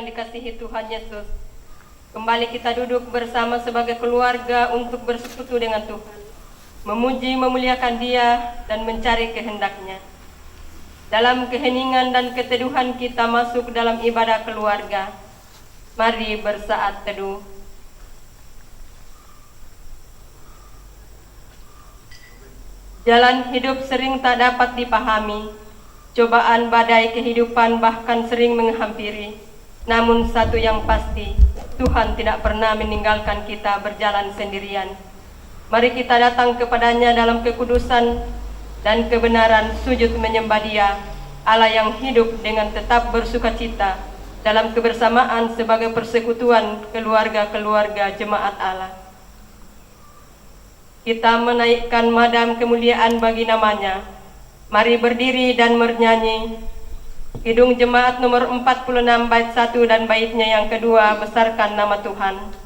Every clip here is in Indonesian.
yang dikasihi Tuhan Yesus, kembali kita duduk bersama sebagai keluarga untuk bersekutu dengan Tuhan, memuji, memuliakan Dia, dan mencari kehendak-Nya. Dalam keheningan dan keteduhan kita masuk dalam ibadah keluarga. Mari bersaat teduh. Jalan hidup sering tak dapat dipahami. Cobaan badai kehidupan bahkan sering menghampiri. Namun satu yang pasti, Tuhan tidak pernah meninggalkan kita berjalan sendirian. Mari kita datang kepadanya dalam kekudusan dan kebenaran, sujud menyembah Dia, Allah yang hidup dengan tetap bersukacita dalam kebersamaan sebagai persekutuan keluarga-keluarga jemaat Allah. Kita menaikkan madam kemuliaan bagi namanya. Mari berdiri dan bernyanyi. Kidung Jemaat nomor 46 bait 1 dan baitnya yang kedua, besarkan nama Tuhan.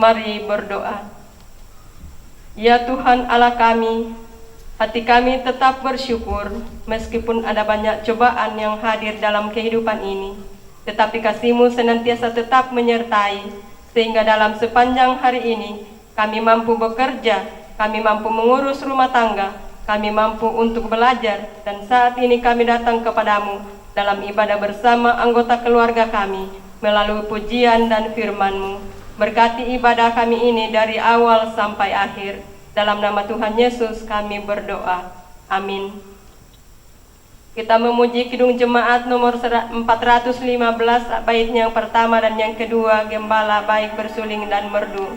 Mari berdoa. Ya Tuhan Allah kami, hati kami tetap bersyukur meskipun ada banyak cobaan yang hadir dalam kehidupan ini, tetapi kasih-Mu senantiasa tetap menyertai, sehingga dalam sepanjang hari ini kami mampu bekerja, kami mampu mengurus rumah tangga, kami mampu untuk belajar, dan saat ini kami datang kepadamu dalam ibadah bersama anggota keluarga kami melalui pujian dan firman-Mu. Berkati ibadah kami ini dari awal sampai akhir. Dalam nama Tuhan Yesus kami berdoa. Amin. Kita memuji Kidung Jemaat nomor 415 baitnya yang pertama dan yang kedua, Gembala baik bersuling dan merdu.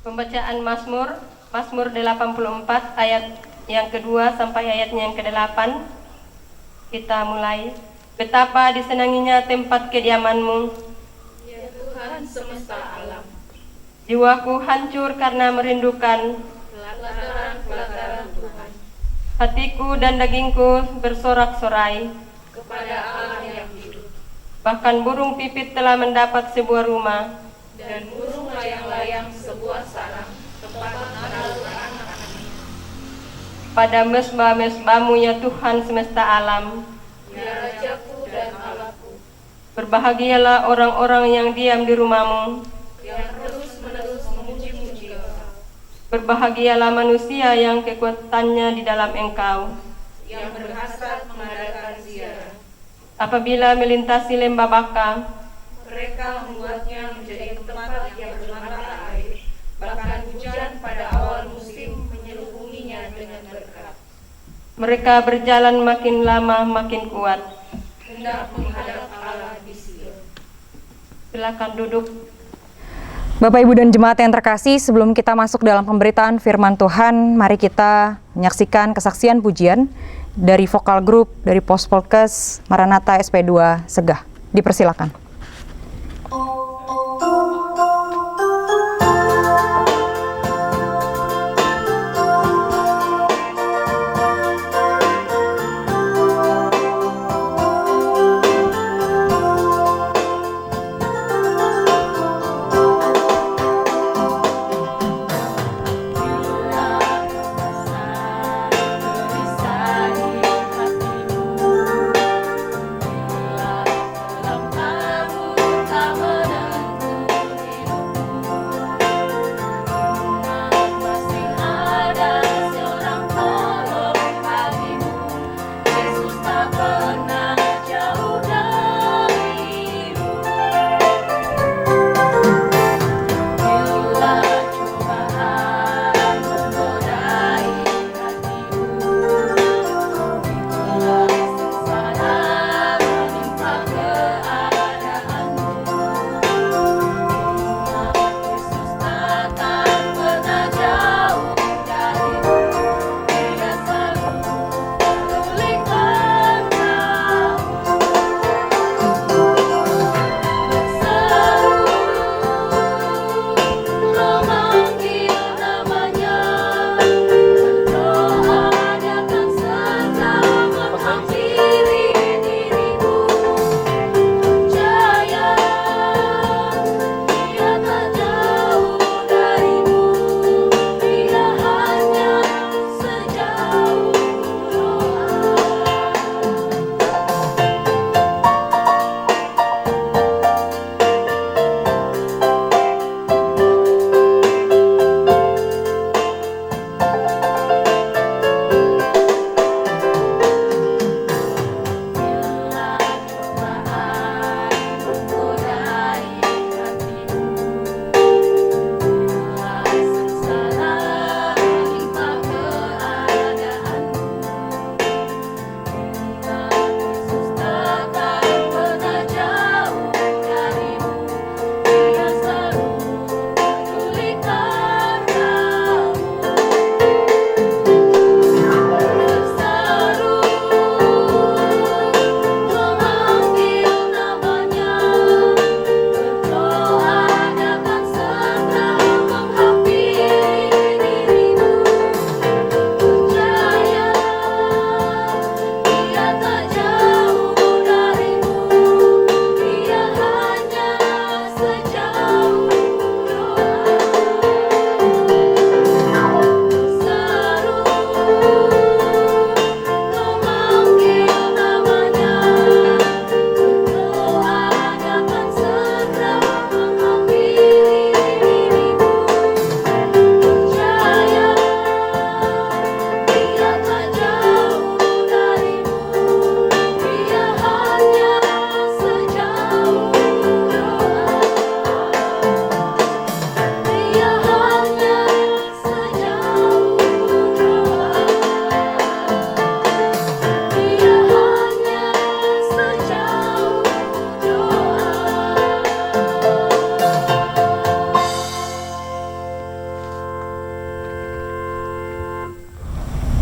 Pembacaan Mazmur 84 ayat yang kedua sampai ayatnya yang ke-8. Kita mulai. Betapa disenanginya tempat kediaman-Mu. Ya Tuhan semesta alam, Jiwaku hancur karena merindukan. pelataran-pelataran Tuhan, Hatiku dan dagingku bersorak-sorai. kepada Allah yang hidup, Bahkan burung pipit telah mendapat sebuah rumah. dan burung layang-layang sebuah sarang, tempat menaruh anak-anaknya. Pada mesbah-mesbah-Mu ya Tuhan semesta alam. Ya Rajaku dan Allahku, Berbahagialah orang-orang yang diam di rumah-Mu. yang terus-menerus memuji-muji Engkau, Berbahagialah manusia yang kekuatannya di dalam Engkau. yang berhasrat mengadakan ziarah. Apabila melintasi lembah Baka, Mereka membuatnya menjadi tempat yang bermata air, bahkan hujan pada awal musim menyelubunginya dengan berkat. mereka berjalan makin lama makin kuat. Hendak menghadap Allah di Sion. Silakan duduk. Bapak, Ibu, dan jemaat yang terkasih, sebelum kita masuk dalam pemberitaan firman Tuhan, mari kita menyaksikan kesaksian pujian dari vokal grup dari Pospolkes Maranatha SP2 Segah. Dipersilakan. Dalam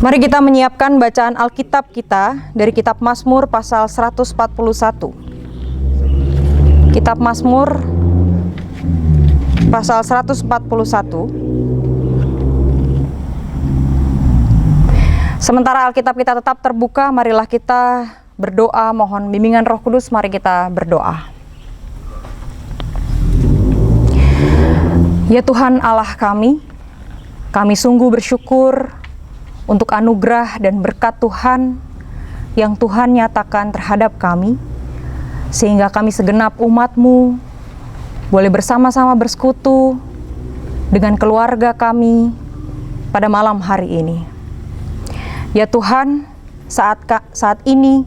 Mari kita menyiapkan bacaan Alkitab kita dari kitab Mazmur pasal 141. Kitab Mazmur pasal 141. Sementara Alkitab kita tetap terbuka, marilah kita berdoa mohon bimbingan Roh Kudus. Mari kita berdoa. Ya Tuhan Allah kami sungguh bersyukur untuk anugerah dan berkat Tuhan yang Tuhan nyatakan terhadap kami, sehingga kami segenap umat-Mu boleh bersama-sama bersekutu dengan keluarga kami pada malam hari ini. Ya Tuhan, saat ini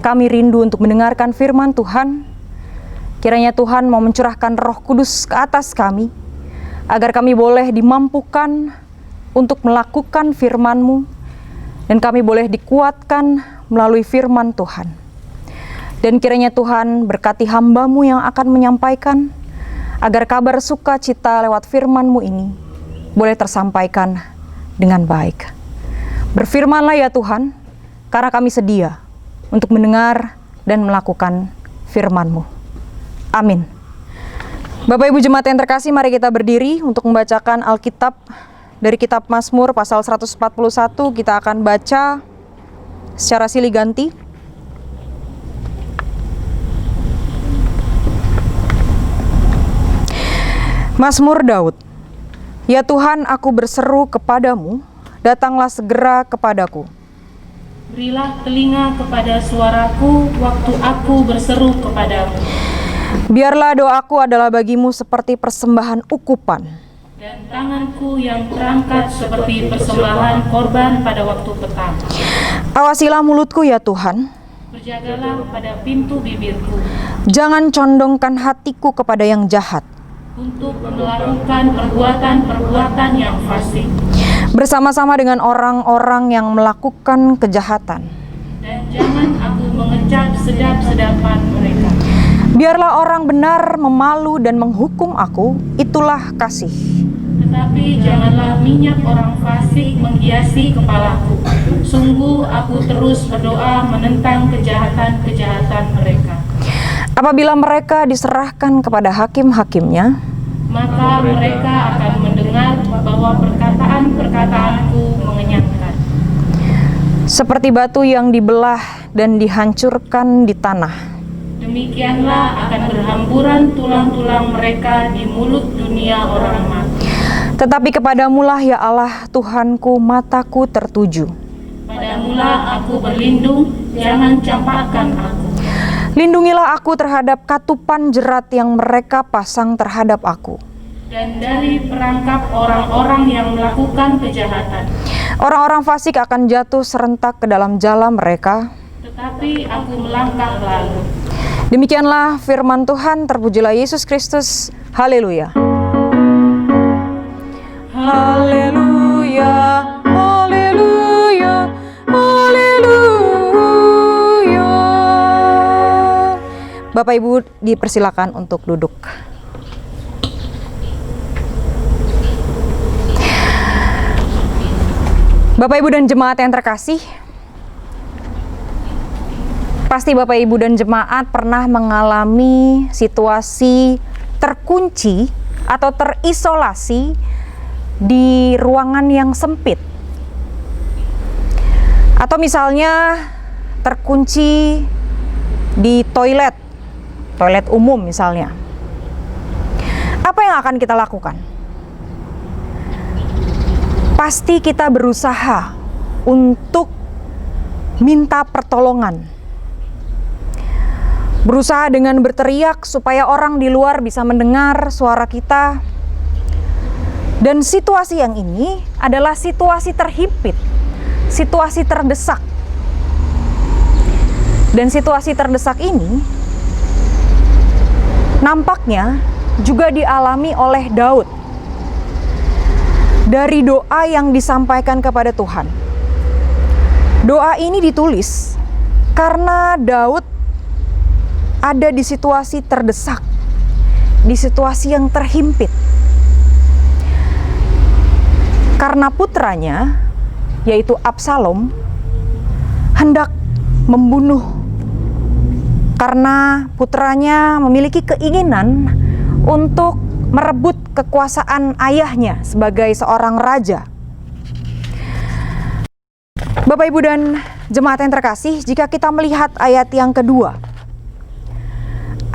kami rindu untuk mendengarkan firman Tuhan. Kiranya Tuhan mau mencurahkan Roh Kudus ke atas kami, agar kami boleh dimampukan untuk melakukan firman-Mu, dan kami boleh dikuatkan melalui firman Tuhan. Dan kiranya Tuhan berkati hamba-Mu yang akan menyampaikan, agar kabar sukacita lewat firman-Mu ini boleh tersampaikan dengan baik. Berfirmanlah ya Tuhan, karena kami sedia untuk mendengar dan melakukan firman-Mu. Amin. Bapak Ibu Jemaat yang terkasih, mari kita berdiri untuk membacakan Alkitab dari kitab Mazmur pasal 141. Kita akan baca secara silih ganti. Mazmur Daud. Ya Tuhan, aku berseru kepadamu, datanglah segera kepadaku. Berilah telinga kepada suaraku waktu aku berseru kepadamu. Biarlah doaku adalah bagimu seperti persembahan ukupan, Dan tanganku yang terangkat seperti persembahan korban pada waktu petang. Awasilah mulutku ya Tuhan, Berjagalah pada pintu bibirku jangan condongkan hatiku kepada yang jahat. untuk melakukan perbuatan-perbuatan yang fasik. Bersama-sama dengan orang-orang yang melakukan kejahatan. Dan jangan aku mengecap sedap-sedapan mereka. Biarlah orang benar memalu dan menghukum aku, itulah kasih. Tetapi janganlah minyak orang fasik menghiasi kepalaku. Sungguh aku terus berdoa menentang kejahatan-kejahatan mereka. Apabila mereka diserahkan kepada hakim-hakimnya, Maka mereka akan mendengar bahwa perkataan-perkataanku mengenyangkan. seperti batu yang dibelah dan dihancurkan di tanah. Demikianlah akan berhamburan tulang-tulang mereka di mulut dunia orang mati. Tetapi kepadamulah ya Allah Tuhanku mataku tertuju. Padamulah aku berlindung, jangan campakkan aku. Lindungilah aku terhadap katupan jerat yang mereka pasang terhadap aku. Dan dari perangkap orang-orang yang melakukan kejahatan. Orang-orang fasik akan jatuh serentak ke dalam jala mereka. Tetapi aku melangkah lalu. Demikianlah firman Tuhan, terpujilah Yesus Kristus. Haleluya. Haleluya, haleluya, haleluya. Bapak Ibu dipersilakan untuk duduk. Bapak Ibu dan jemaat yang terkasih, pasti Bapak Ibu dan jemaat pernah mengalami situasi terkunci atau terisolasi di ruangan yang sempit. Atau misalnya terkunci di toilet umum misalnya. Apa yang akan kita lakukan? Pasti kita berusaha untuk minta pertolongan. Berusaha dengan berteriak supaya orang di luar bisa mendengar suara kita. Dan situasi yang ini adalah situasi terhimpit, situasi terdesak. Dan situasi terdesak ini nampaknya juga dialami oleh Daud. Dari doa yang disampaikan kepada Tuhan. Doa ini ditulis karena Daud ada di situasi terdesak, di situasi yang terhimpit. Karena putranya yaitu Absalom, hendak membunuh karena putranya memiliki keinginan untuk merebut kekuasaan ayahnya sebagai seorang raja. Bapak, Ibu, dan jemaat yang terkasih, jika kita melihat ayat yang kedua,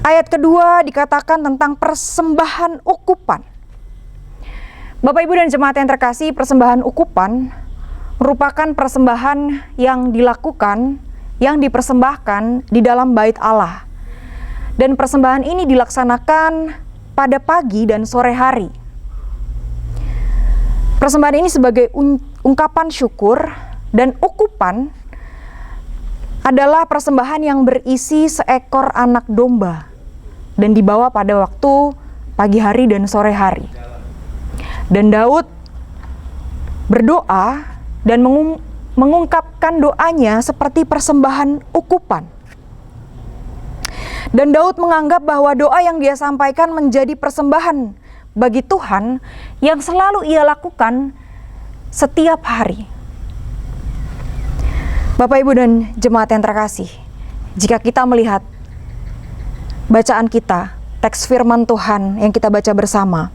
ayat kedua dikatakan tentang persembahan ukupan. Bapak, Ibu, dan jemaat yang terkasih, persembahan ukupan merupakan persembahan yang dilakukan, yang dipersembahkan di dalam bait Allah. Dan persembahan ini dilaksanakan pada pagi dan sore hari. Persembahan ini sebagai ungkapan syukur, dan ukupan adalah persembahan yang berisi seekor anak domba dan dibawa pada waktu pagi hari dan sore hari. Dan Daud berdoa dan mengungkapkan doanya seperti persembahan ukupan. Dan Daud menganggap bahwa doa yang dia sampaikan menjadi persembahan bagi Tuhan yang selalu ia lakukan setiap hari. Bapak, Ibu, dan jemaat yang terkasih, jika kita melihat bacaan kita, teks firman Tuhan yang kita baca bersama,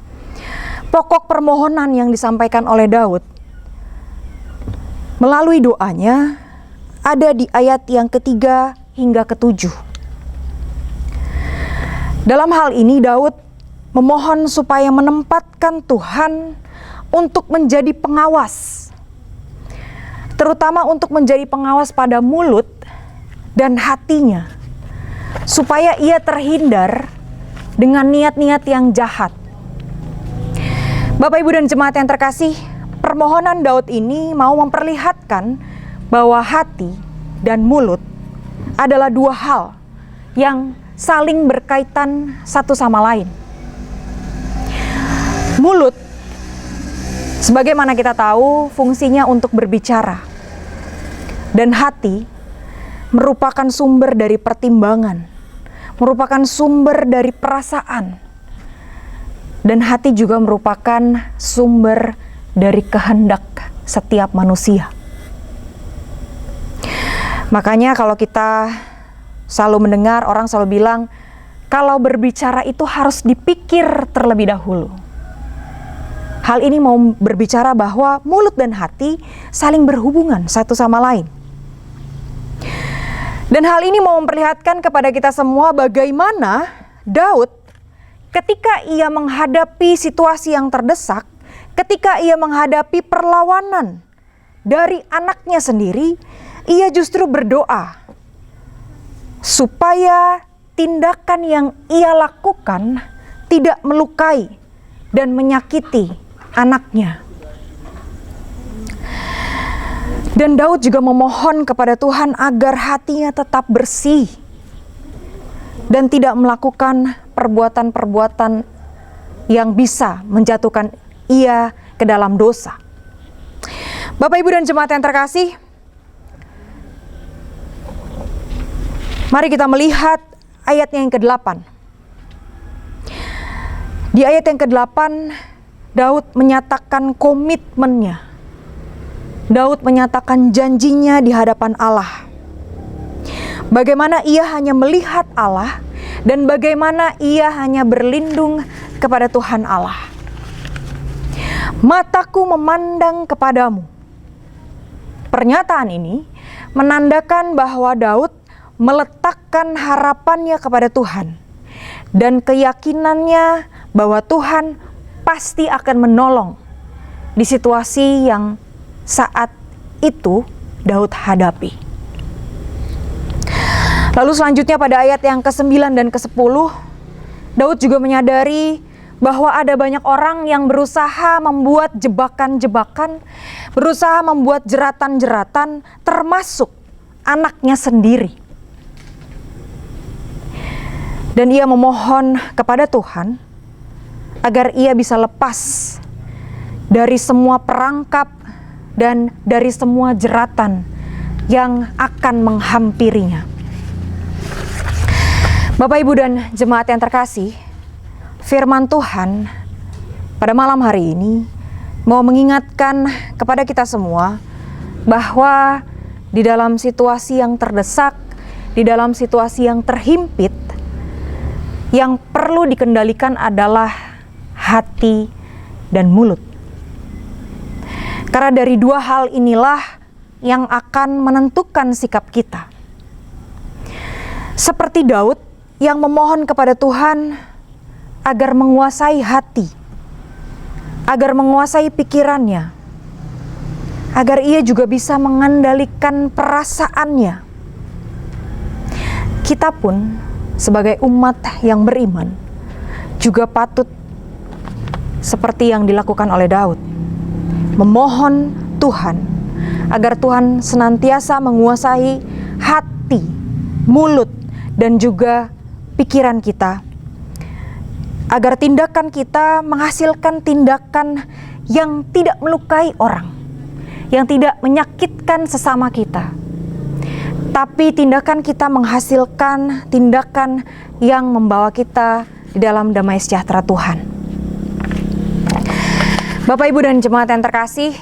pokok permohonan yang disampaikan oleh Daud melalui doanya ada di ayat yang ketiga hingga ketujuh. Dalam hal ini Daud memohon supaya menempatkan Tuhan untuk menjadi pengawas, terutama untuk menjadi pengawas pada mulut dan hatinya, supaya ia terhindar dengan niat-niat yang jahat. Bapak, Ibu, dan jemaat yang terkasih, permohonan Daud ini mau memperlihatkan bahwa hati dan mulut adalah dua hal yang saling berkaitan satu sama lain. Mulut, sebagaimana kita tahu, fungsinya untuk berbicara. Dan hati merupakan sumber dari pertimbangan, merupakan sumber dari perasaan. Dan hati juga merupakan sumber dari kehendak setiap manusia. Makanya kalau kita selalu mendengar orang selalu bilang, kalau berbicara itu harus dipikir terlebih dahulu. Hal ini mau berbicara bahwa mulut dan hati saling berhubungan satu sama lain. Dan hal ini mau memperlihatkan kepada kita semua bagaimana Daud ketika ia menghadapi situasi yang terdesak, ketika ia menghadapi perlawanan dari anaknya sendiri, ia justru berdoa supaya tindakan yang ia lakukan tidak melukai dan menyakiti anaknya. Dan Daud juga memohon kepada Tuhan agar hatinya tetap bersih dan tidak melakukan perbuatan-perbuatan yang bisa menjatuhkan ia ke dalam dosa. Bapak, Ibu, dan jemaat yang terkasih, mari kita melihat ayat yang ke-8. Di ayat yang ke-8, Daud menyatakan komitmennya. Daud menyatakan janjinya di hadapan Allah. Bagaimana ia hanya melihat Allah dan bagaimana ia hanya berlindung kepada Tuhan Allah. Mataku memandang kepadamu. Pernyataan ini menandakan bahwa Daud meletakkan harapannya kepada Tuhan dan keyakinannya bahwa Tuhan pasti akan menolong di situasi yang saat itu Daud hadapi. Lalu selanjutnya pada ayat yang ke-9 dan ke-10, Daud juga menyadari bahwa ada banyak orang yang berusaha membuat jebakan-jebakan, berusaha membuat jeratan-jeratan, termasuk anaknya sendiri. Dan ia memohon kepada Tuhan agar ia bisa lepas dari semua perangkap dan dari semua jeratan yang akan menghampirinya. Bapak, Ibu, dan jemaat yang terkasih, firman Tuhan pada malam hari ini mau mengingatkan kepada kita semua bahwa di dalam situasi yang terdesak, di dalam situasi yang terhimpit, yang perlu dikendalikan adalah hati dan mulut. Karena dari dua hal inilah yang akan menentukan sikap kita. Seperti Daud yang memohon kepada Tuhan agar menguasai hati, agar menguasai pikirannya, agar ia juga bisa mengendalikan perasaannya. Kita pun sebagai umat yang beriman juga patut seperti yang dilakukan oleh Daud, memohon Tuhan agar Tuhan senantiasa menguasai hati, mulut, dan juga pikiran kita, agar tindakan kita menghasilkan tindakan yang tidak melukai orang, yang tidak menyakitkan sesama kita, tapi tindakan kita menghasilkan tindakan yang membawa kita di dalam damai sejahtera Tuhan. Bapak, Ibu, dan jemaat yang terkasih,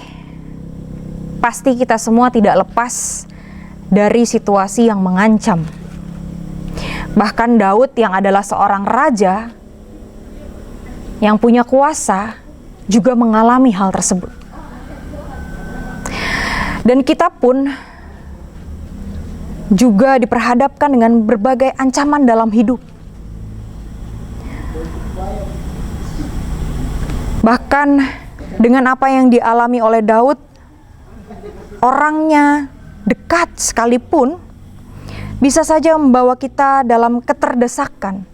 pasti kita semua tidak lepas dari situasi yang mengancam. Bahkan Daud yang adalah seorang raja yang punya kuasa juga mengalami hal tersebut. Dan kita pun juga diperhadapkan dengan berbagai ancaman dalam hidup. Bahkan dengan apa yang dialami oleh Daud, orangnya dekat sekalipun bisa saja membawa kita dalam keterdesakan,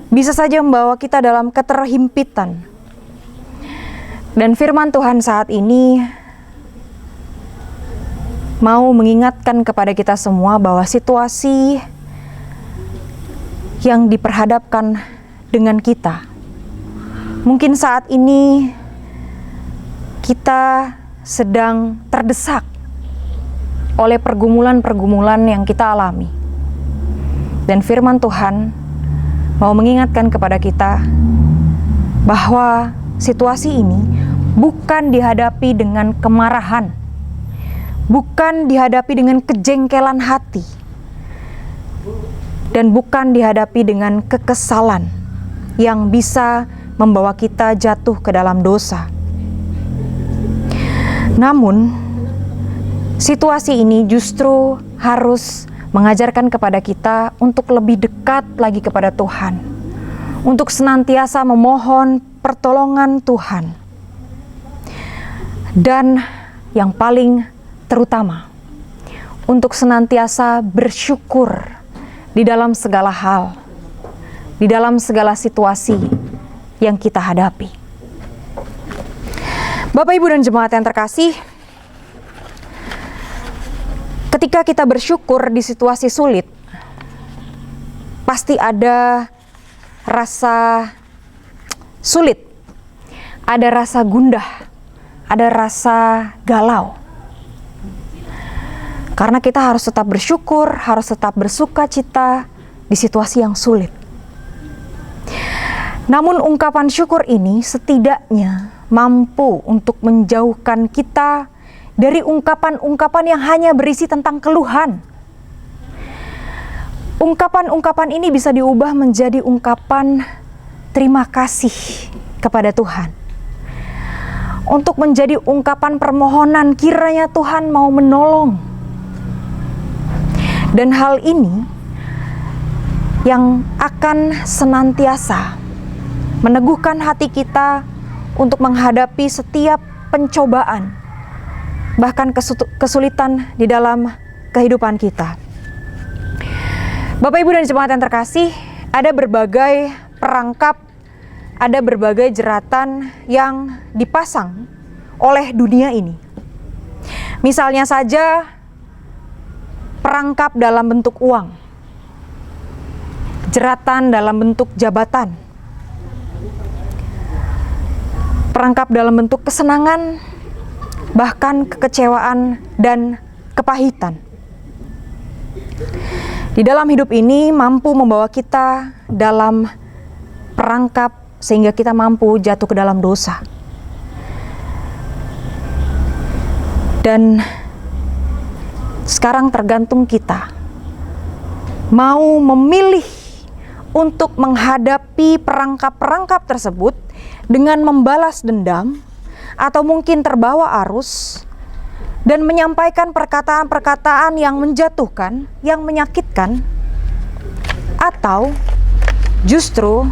bisa saja membawa kita dalam keterhimpitan. Dan firman Tuhan saat ini mau mengingatkan kepada kita semua bahwa situasi yang diperhadapkan dengan kita, mungkin saat ini kita sedang terdesak oleh pergumulan-pergumulan yang kita alami. Dan firman Tuhan mau mengingatkan kepada kita bahwa situasi ini bukan dihadapi dengan kemarahan, bukan dihadapi dengan kejengkelan hati, dan bukan dihadapi dengan kekesalan yang bisa membawa kita jatuh ke dalam dosa. Namun, situasi ini justru harus mengajarkan kepada kita untuk lebih dekat lagi kepada Tuhan, untuk senantiasa memohon pertolongan Tuhan, dan yang paling terutama, untuk senantiasa bersyukur di dalam segala hal, di dalam segala situasi yang kita hadapi. Bapak, Ibu, dan jemaat yang terkasih, ketika kita bersyukur di situasi sulit, pasti ada rasa sulit, ada rasa gundah, ada rasa galau. Karena kita harus tetap bersyukur, harus tetap bersuka cita di situasi yang sulit. Namun ungkapan syukur ini setidaknya mampu untuk menjauhkan kita dari ungkapan-ungkapan yang hanya berisi tentang keluhan. Ungkapan-ungkapan ini bisa diubah menjadi ungkapan terima kasih kepada Tuhan. Untuk menjadi ungkapan permohonan kiranya Tuhan mau menolong. Dan hal ini yang akan senantiasa meneguhkan hati kita untuk menghadapi setiap pencobaan, bahkan kesulitan di dalam kehidupan kita. Bapak, Ibu, dan jemaat yang terkasih, ada berbagai perangkap, ada berbagai jeratan yang dipasang oleh dunia ini. Misalnya saja perangkap dalam bentuk uang, jeratan dalam bentuk jabatan, perangkap dalam bentuk kesenangan, bahkan kekecewaan dan kepahitan. Di dalam hidup ini mampu membawa kita dalam perangkap sehingga kita mampu jatuh ke dalam dosa. Dan Sekarang tergantung kita mau memilih untuk menghadapi perangkap-perangkap tersebut dengan membalas dendam, atau mungkin terbawa arus dan menyampaikan perkataan-perkataan yang menjatuhkan, yang menyakitkan, atau justru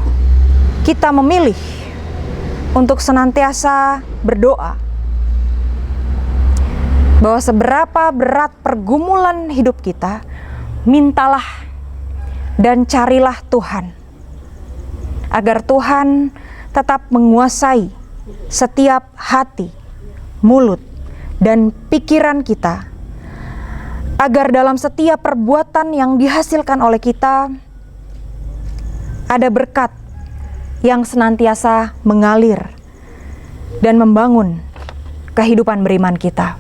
kita memilih untuk senantiasa berdoa bahwa seberapa berat pergumulan hidup kita, mintalah dan carilah Tuhan, agar Tuhan tetap menguasai setiap hati, mulut, dan pikiran kita, agar dalam setiap perbuatan yang dihasilkan oleh kita ada berkat yang senantiasa mengalir dan membangun kehidupan beriman kita.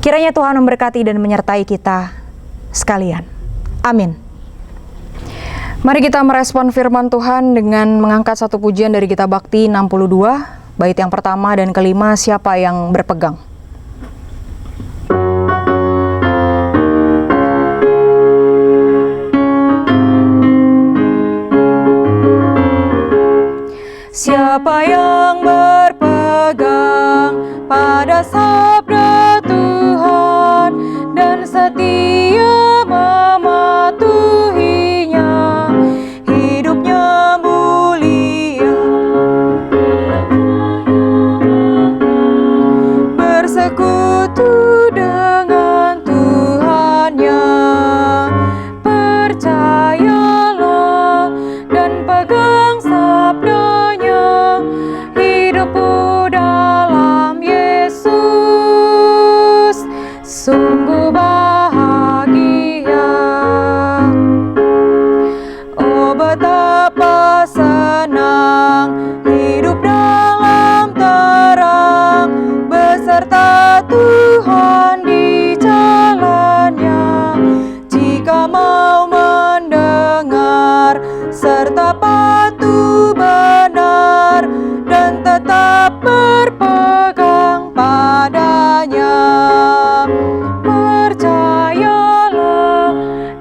Kiranya Tuhan memberkati dan menyertai kita sekalian. Amin. Mari kita merespon firman Tuhan dengan mengangkat satu pujian dari Kitab Bakti 62, bait yang pertama dan kelima, siapa yang berpegang. Siapa yang berpegang pada sabda Tuhan dan setia mematuhinya, hidupnya mulia, bersekutu dengan Tuhannya. Percayalah dan pegang sabdanya, hidupku dalam Yesus sungguh bahagia. Oh betapa senang hidup dalam terang, beserta Tuhan di jalannya. Jika mau mendengar serta patuh benar dan tetap berpegang padanya, percayalah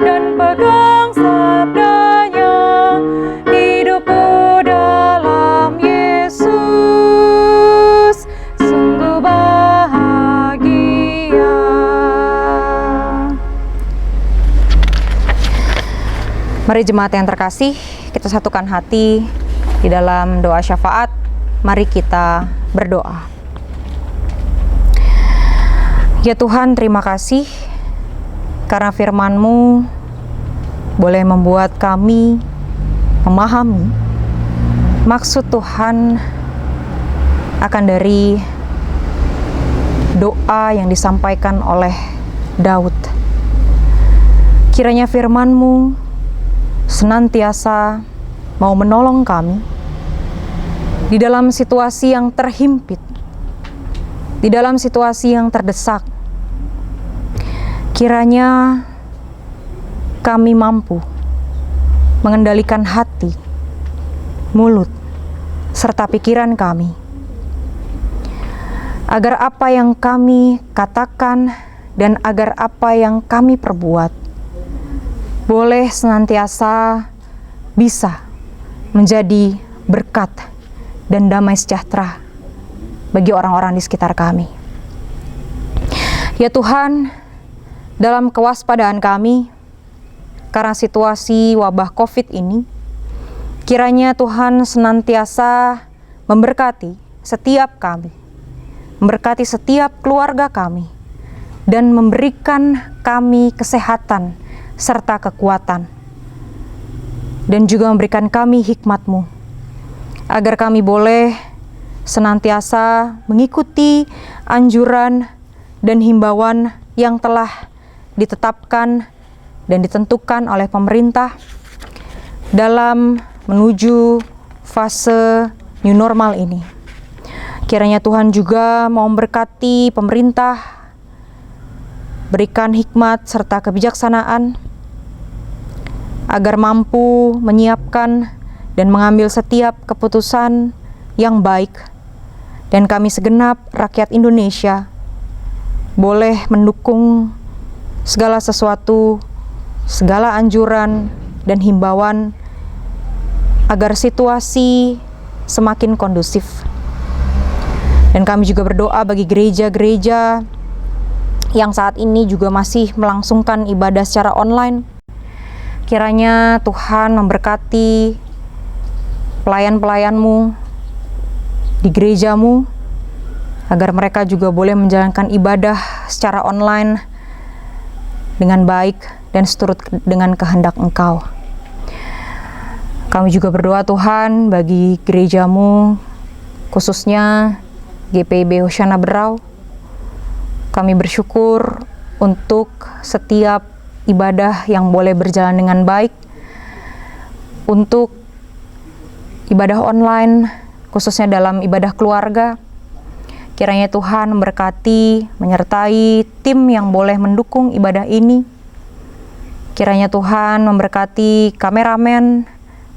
dan pegang sabdanya, hidupku dalam Yesus sungguh bahagia. Mari jemaat yang terkasih, kita satukan hati di dalam doa syafaat. Mari kita berdoa. Ya Tuhan, terima kasih karena firman-Mu boleh membuat kami memahami maksud Tuhan akan dari doa yang disampaikan oleh Daud. Kiranya firman-Mu senantiasa mau menolong kami di dalam situasi yang terhimpit, di dalam situasi yang terdesak. Kiranya kami mampu mengendalikan hati, mulut, serta pikiran kami, agar apa yang kami katakan dan agar apa yang kami perbuat boleh senantiasa bisa menjadi berkat dan damai sejahtera bagi orang-orang di sekitar kami. Ya Tuhan, dalam kewaspadaan kami karena situasi wabah COVID ini, kiranya Tuhan senantiasa memberkati setiap kami, memberkati setiap keluarga kami, dan memberikan kami kesehatan serta kekuatan, dan juga memberikan kami hikmat-Mu, agar kami boleh senantiasa mengikuti anjuran dan himbauan yang telah ditetapkan dan ditentukan oleh pemerintah dalam menuju fase new normal ini. Kiranya Tuhan juga mau memberkati pemerintah, berikan hikmat serta kebijaksanaan agar mampu menyiapkan dan mengambil setiap keputusan yang baik, dan kami segenap rakyat Indonesia boleh mendukung segala sesuatu, segala anjuran dan himbauan agar situasi semakin kondusif. Dan kami juga berdoa bagi gereja-gereja yang saat ini juga masih melangsungkan ibadah secara online. Kiranya Tuhan memberkati pelayan-pelayan-Mu di gerejamu, agar mereka juga boleh menjalankan ibadah secara online dengan baik dan seturut dengan kehendak Engkau. Kami juga berdoa Tuhan bagi gerejamu, khususnya GPIB Hosiana Berau. Kami bersyukur untuk setiap ibadah yang boleh berjalan dengan baik, untuk ibadah online, khususnya dalam ibadah keluarga. Kiranya Tuhan memberkati, menyertai tim yang boleh mendukung ibadah ini. Kiranya Tuhan memberkati kameramen,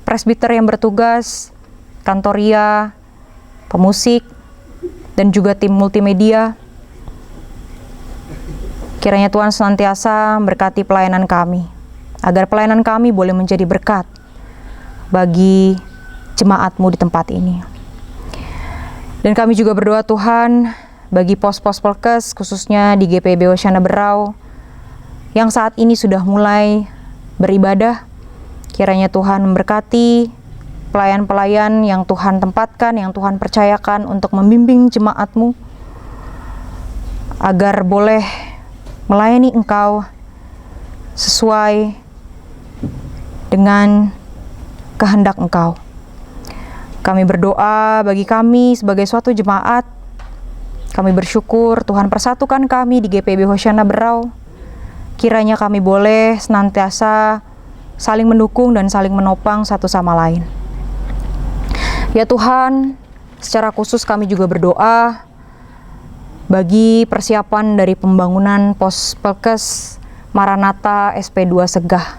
presbiter yang bertugas, kantoria, pemusik, dan juga tim multimedia. Kiranya Tuhan senantiasa memberkati pelayanan kami, agar pelayanan kami boleh menjadi berkat bagi jemaat-Mu di tempat ini. Dan kami juga berdoa Tuhan bagi pos-pos Polkes, khususnya di GPIB Hosiana Berau, yang saat ini sudah mulai beribadah. Kiranya Tuhan memberkati pelayan-pelayan yang Tuhan tempatkan, yang Tuhan percayakan untuk membimbing jemaat-Mu, agar boleh melayani Engkau sesuai dengan kehendak Engkau. Kami berdoa bagi kami sebagai suatu jemaat. Kami bersyukur Tuhan persatukan kami di GPIB Hosiana Berau. Kiranya kami boleh senantiasa saling mendukung dan saling menopang satu sama lain. Ya Tuhan, secara khusus kami juga berdoa bagi persiapan dari pembangunan pos Polkes Maranatha SP2 Segah.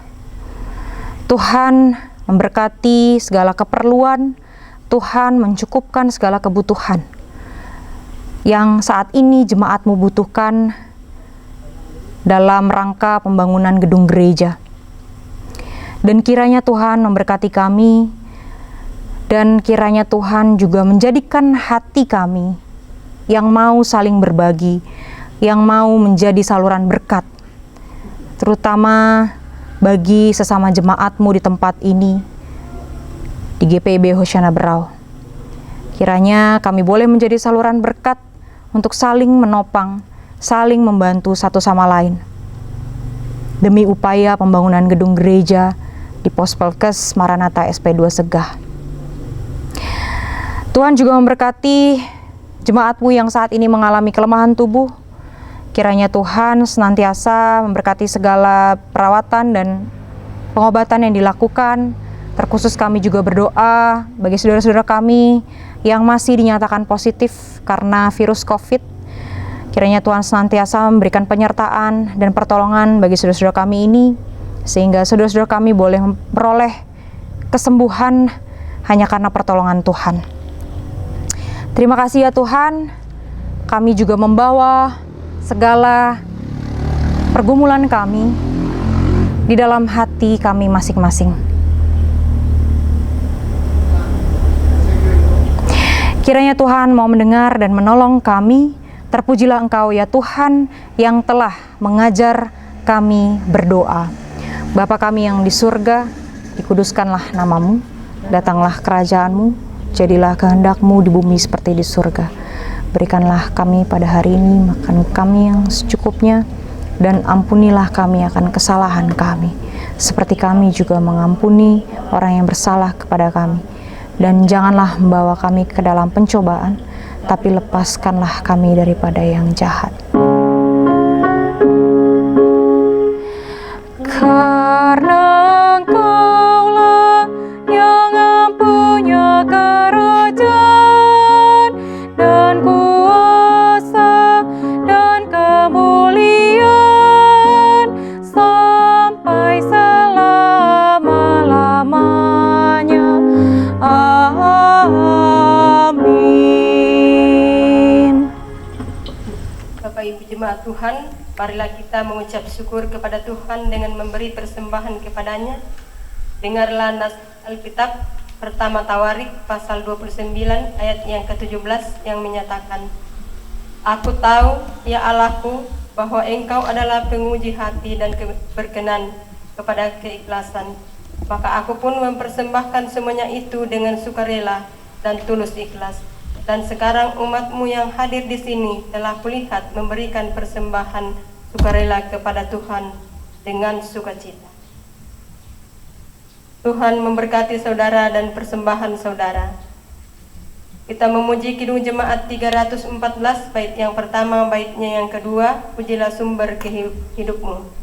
Tuhan memberkati segala keperluan, Tuhan mencukupkan segala kebutuhan yang saat ini jemaat-Mu butuhkan dalam rangka pembangunan gedung gereja. Dan kiranya Tuhan memberkati kami, dan kiranya Tuhan juga menjadikan hati kami yang mau saling berbagi, yang mau menjadi saluran berkat, terutama bagi sesama jemaat-Mu di tempat ini, di GPIB Hosiana Berau. Kiranya kami boleh menjadi saluran berkat untuk saling menopang, saling membantu satu sama lain, demi upaya pembangunan gedung gereja di pos Polkes Maranatha SP2 Segah. Tuhan juga memberkati jemaat-Mu yang saat ini mengalami kelemahan tubuh. Kiranya Tuhan senantiasa memberkati segala perawatan dan pengobatan yang dilakukan. Terkhusus kami juga berdoa bagi saudara-saudara kami yang masih dinyatakan positif karena virus COVID. Kiranya Tuhan senantiasa memberikan penyertaan dan pertolongan bagi saudara-saudara kami ini, sehingga saudara-saudara kami boleh memperoleh kesembuhan hanya karena pertolongan Tuhan. Terima kasih ya Tuhan, kami juga membawa segala pergumulan kami di dalam hati kami masing-masing. Kiranya Tuhan mau mendengar dan menolong kami. Terpujilah Engkau ya Tuhan yang telah mengajar kami berdoa. Bapa kami yang di surga, dikuduskanlah nama-Mu, datanglah kerajaan-Mu, jadilah kehendak-Mu di bumi seperti di surga. Berikanlah kami pada hari ini makan kami yang secukupnya, dan ampunilah kami akan kesalahan kami, seperti kami juga mengampuni orang yang bersalah kepada kami. Dan janganlah membawa kami ke dalam pencobaan, tapi lepaskanlah kami daripada yang jahat. Karena Engkaulah yang mempunyai kerajaan dan kuasa dan kemuliaan sampai selama-lamanya. Amin. Bapak Ibu Jemaat Tuhan, marilah kita mengucap syukur kepada Tuhan dengan memberi persembahan kepadanya. Dengarlah nas Alkitab pertama Tawarik pasal 29 ayat yang ke-17 yang menyatakan, Aku tahu, ya Allahku, bahwa Engkau adalah penguji hati dan berkenan kepada keikhlasan. Maka aku pun mempersembahkan semuanya itu dengan sukarela dan tulus ikhlas. Dan sekarang umatmu yang hadir di sini telah kulihat memberikan persembahan sukarela kepada Tuhan dengan sukacita. Tuhan memberkati saudara dan persembahan saudara. Kita memuji Kidung Jemaat 314, bait yang pertama, baitnya yang kedua, pujilah sumber hidupmu.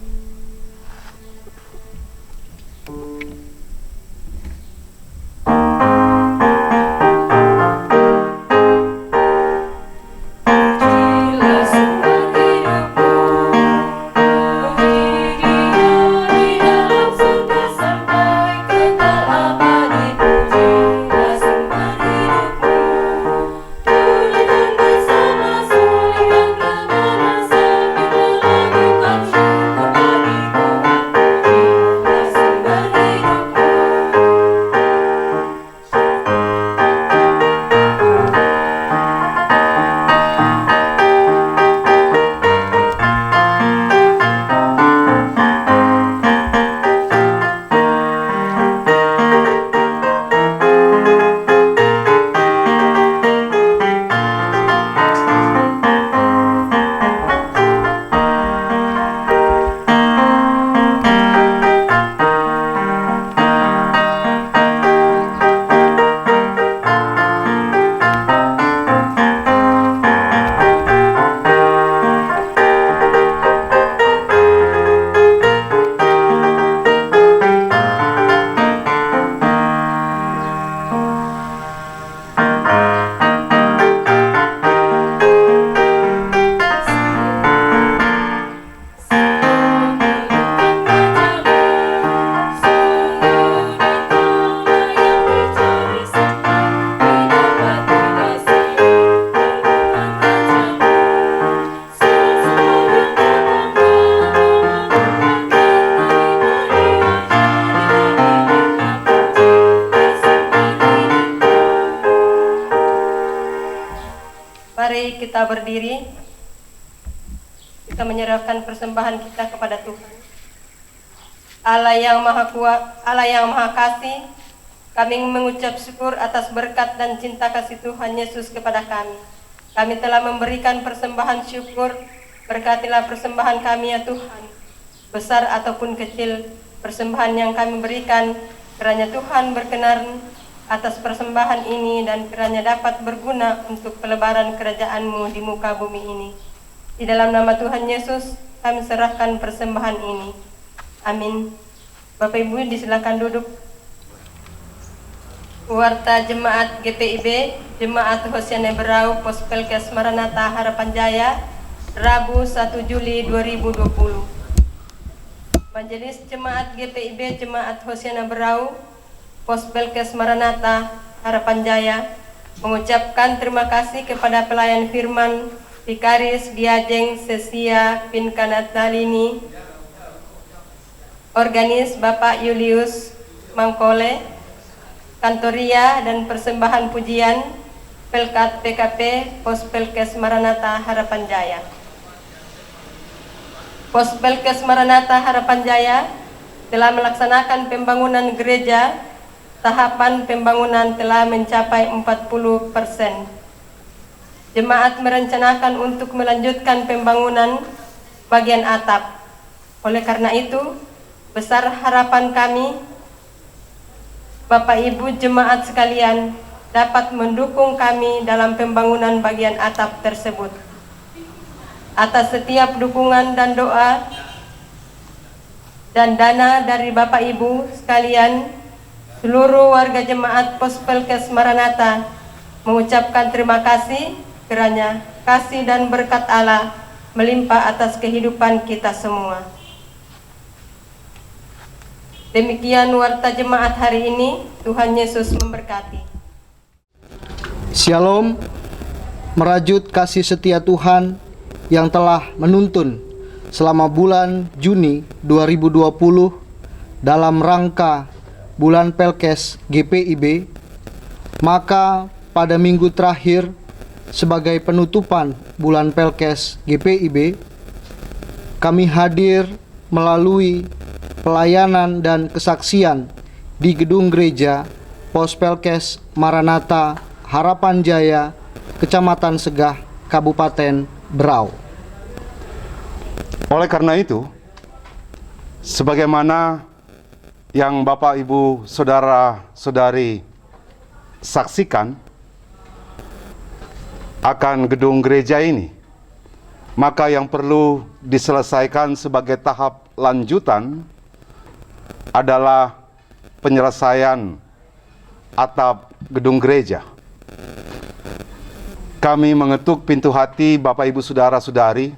Mari kita berdiri, kita menyerahkan persembahan kita kepada Tuhan. Allah yang Maha Kuat, Allah yang Maha Kasih, kami mengucap syukur atas berkat dan cinta kasih Tuhan Yesus kepada kami. Kami telah memberikan persembahan syukur, berkatilah persembahan kami ya Tuhan, besar ataupun kecil, persembahan yang kami berikan, kiranya Tuhan berkenan atas persembahan ini dan kiranya dapat berguna untuk pelebaran kerajaan-Mu di muka bumi ini. Di dalam nama Tuhan Yesus, kami serahkan persembahan ini. Amin. Bapak Ibu disilakan duduk. Warta Jemaat GPIB, Jemaat Hosiana Berau, Pospelkes Maranatha Harapan Jaya, Rabu 1 Juli 2020. Majelis Jemaat GPIB, Jemaat Hosiana Berau, Pospelkes Maranatha Harapan Jaya mengucapkan terima kasih kepada pelayan firman Vikaris Diajeng Sesia Pinkanatalini, Organis Bapak Julius Mangkole, Kantoria dan persembahan pujian Pelkat PKP Pospelkes Maranatha Harapan Jaya. Pospelkes Maranatha Harapan Jaya telah melaksanakan pembangunan gereja. Tahapan pembangunan telah mencapai 40%. Jemaat merencanakan untuk melanjutkan pembangunan bagian atap. Oleh karena itu, besar harapan kami, Bapak Ibu jemaat sekalian, dapat mendukung kami dalam pembangunan bagian atap tersebut. Atas setiap dukungan dan doa dan dana dari Bapak Ibu sekalian, seluruh warga jemaat Pospelkes Maranatha mengucapkan terima kasih, kiranya kasih dan berkat Allah melimpah atas kehidupan kita semua. Demikian warta jemaat hari ini, Tuhan Yesus memberkati. Shalom, merajut kasih setia Tuhan yang telah menuntun selama bulan Juni 2020 dalam rangka bulan Pelkes GPIB, maka pada minggu terakhir sebagai penutupan bulan Pelkes GPIB, kami hadir melalui pelayanan dan kesaksian di gedung gereja Pos Pelkes Maranatha Harapan Jaya, Kecamatan Segah, Kabupaten Berau. Oleh karena itu, sebagaimana yang Bapak, Ibu, Saudara-saudari saksikan akan gedung gereja ini, maka yang perlu diselesaikan sebagai tahap lanjutan adalah penyelesaian atap gedung gereja. Kami mengetuk pintu hati Bapak, Ibu, Saudara-saudari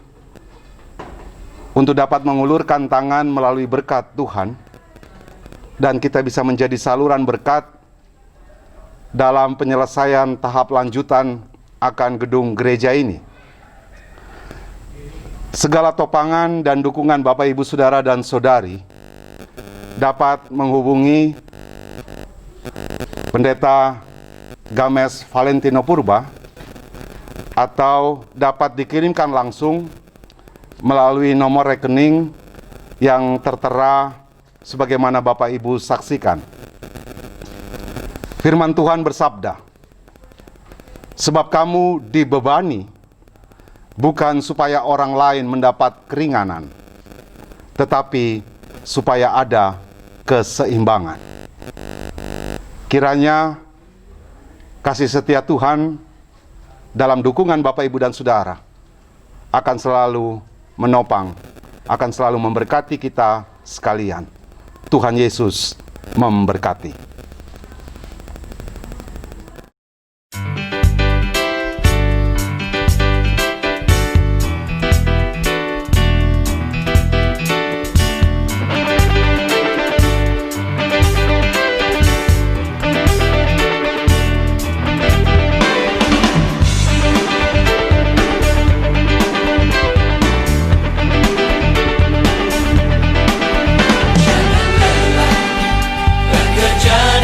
untuk dapat mengulurkan tangan melalui berkat Tuhan, dan kita bisa menjadi saluran berkat dalam penyelesaian tahap lanjutan akan gedung gereja ini. Segala topangan dan dukungan Bapak, Ibu, Saudara, dan Saudari dapat menghubungi Pendeta Games Valentino Purba atau dapat dikirimkan langsung melalui nomor rekening yang tertera sebagaimana Bapak Ibu saksikan. Firman Tuhan bersabda, "Sebab kamu dibebani bukan supaya orang lain mendapat keringanan, tetapi supaya ada keseimbangan." Kiranya kasih setia Tuhan dalam dukungan Bapak, Ibu, dan Saudara akan selalu menopang, akan selalu memberkati kita sekalian. Tuhan Yesus memberkati. Bekerja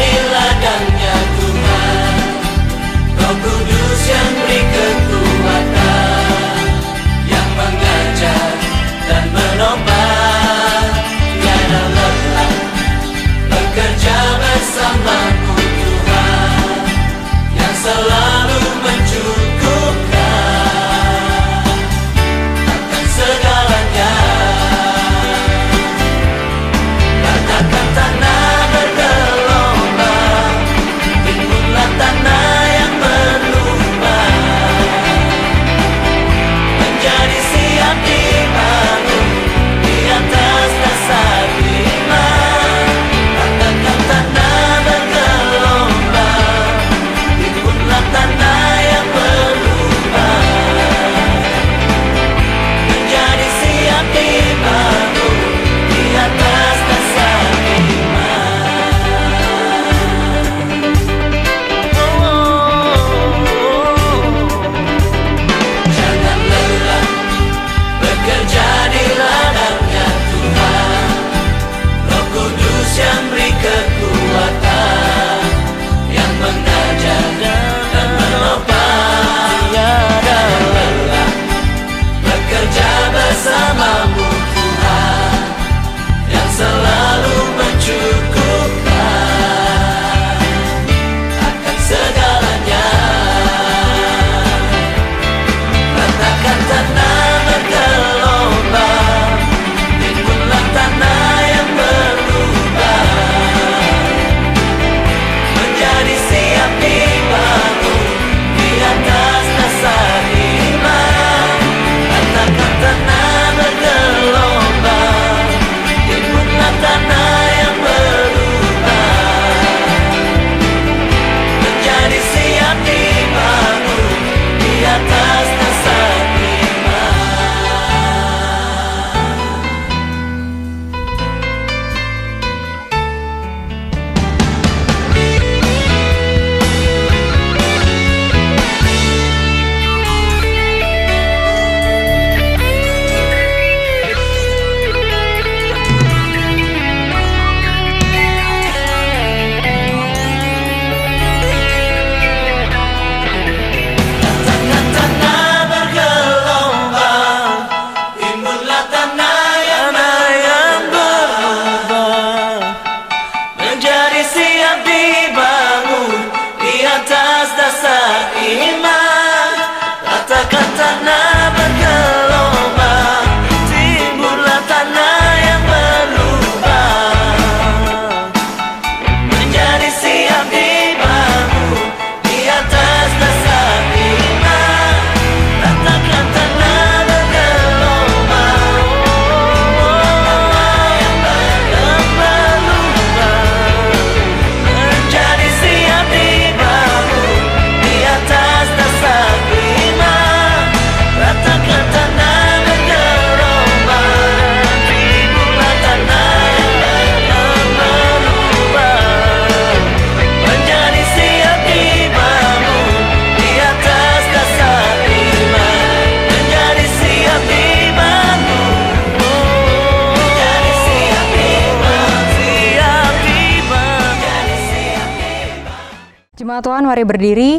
Jemaat Tuhan, mari berdiri.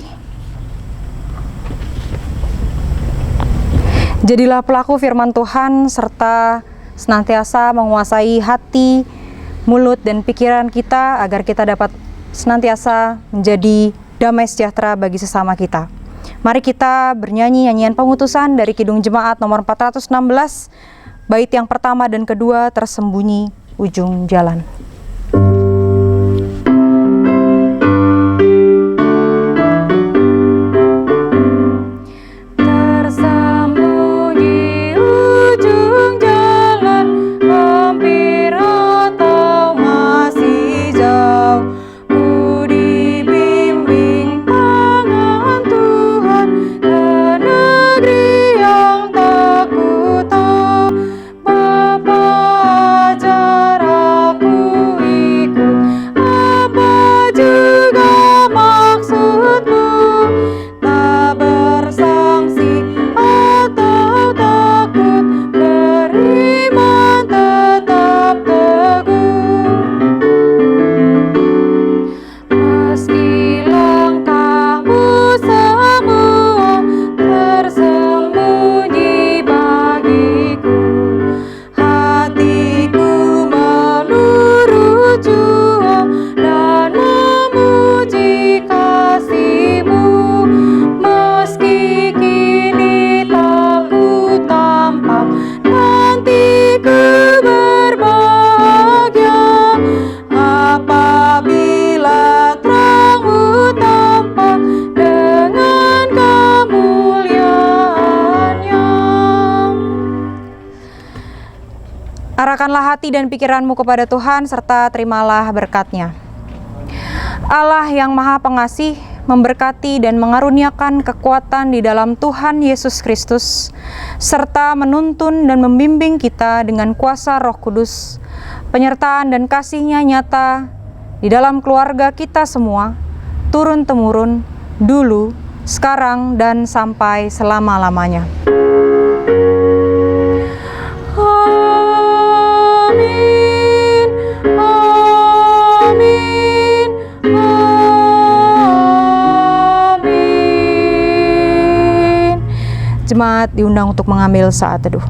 Jadilah pelaku firman Tuhan serta senantiasa menguasai hati, mulut, dan pikiran kita agar kita dapat senantiasa menjadi damai sejahtera bagi sesama kita. Mari kita bernyanyi nyanyian pengutusan dari Kidung Jemaat nomor 416, bait yang pertama dan kedua, Tersembunyi Ujung Jalan. Arahkanlah hati dan pikiranmu kepada Tuhan, serta terimalah berkat-Nya. Allah yang Maha Pengasih memberkati dan mengaruniakan kekuatan di dalam Tuhan Yesus Kristus, serta menuntun dan membimbing kita dengan kuasa Roh Kudus. Penyertaan dan kasih-Nya nyata di dalam keluarga kita semua, turun-temurun, dulu, sekarang, dan sampai selama-lamanya. Jemaat diundang untuk mengambil saat teduh.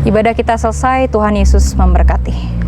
Ibadah kita selesai, Tuhan Yesus memberkati.